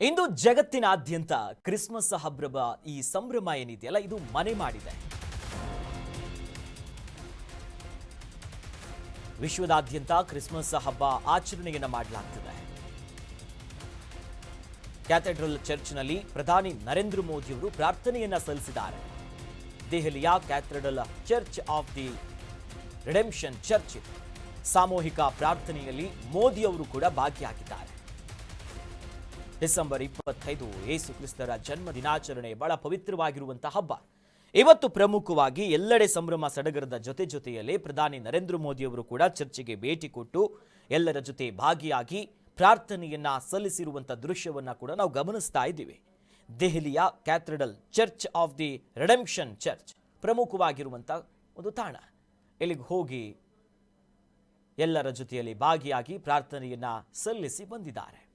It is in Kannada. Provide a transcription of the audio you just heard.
ಇಂದು ಜಗತ್ತಿನಾದ್ಯಂತ ಕ್ರಿಸ್ಮಸ್ ಹಬ್ಬದ ಈ ಸಂಭ್ರಮ ಏನಿದೆಯಲ್ಲ ಇದು ಮನೆ ಮಾಡಿದೆ. ವಿಶ್ವದಾದ್ಯಂತ ಕ್ರಿಸ್ಮಸ್ ಹಬ್ಬ ಆಚರಣೆಯನ್ನು ಮಾಡಲಾಗುತ್ತಿದೆ. ಕ್ಯಾಥೆಡ್ರಲ್ ಚರ್ಚ್ನಲ್ಲಿ ಪ್ರಧಾನಿ ನರೇಂದ್ರ ಮೋದಿ ಅವರು ಪ್ರಾರ್ಥನೆಯನ್ನ ಸಲ್ಲಿಸಿದ್ದಾರೆ. ದೆಹಲಿಯ cathedral church of the redemption church ಸಾಮೂಹಿಕ ಪ್ರಾರ್ಥನೆಯಲ್ಲಿ ಮೋದಿ ಅವರು ಕೂಡ ಭಾಗಿಯಾಗಿದ್ದಾರೆ. ಡಿಸೆಂಬರ್ 25 ಯೇಸು ಕ್ರಿಸ್ತರ ಜನ್ಮ ದಿನಾಚರಣೆ ಬಹಳ ಪವಿತ್ರವಾಗಿರುವಂತಹ ಹಬ್ಬ. ಇವತ್ತು ಪ್ರಮುಖವಾಗಿ ಎಲ್ಲೆಡೆ ಸಂಭ್ರಮ ಸಡಗರದ ಜೊತೆಯಲ್ಲೇ ಪ್ರಧಾನಿ ನರೇಂದ್ರ ಮೋದಿ ಅವರು ಕೂಡ ಚರ್ಚಿಗೆ ಭೇಟಿ ಕೊಟ್ಟು ಎಲ್ಲರ ಜೊತೆ ಭಾಗಿಯಾಗಿ ಪ್ರಾರ್ಥನೆಯನ್ನ ಸಲ್ಲಿಸಿರುವಂತಹ ದೃಶ್ಯವನ್ನ ಕೂಡ ನಾವು ಗಮನಿಸ್ತಾ ಇದ್ದೀವಿ. ದೆಹಲಿಯ cathedral church of the redemption church ಪ್ರಮುಖವಾಗಿರುವಂತಹ ಒಂದು ತಾಣ. ಇಲ್ಲಿಗೆ ಹೋಗಿ ಎಲ್ಲರ ಜೊತೆಯಲ್ಲಿ ಭಾಗಿಯಾಗಿ ಪ್ರಾರ್ಥನೆಯನ್ನ ಸಲ್ಲಿಸಿ ಬಂದಿದ್ದಾರೆ.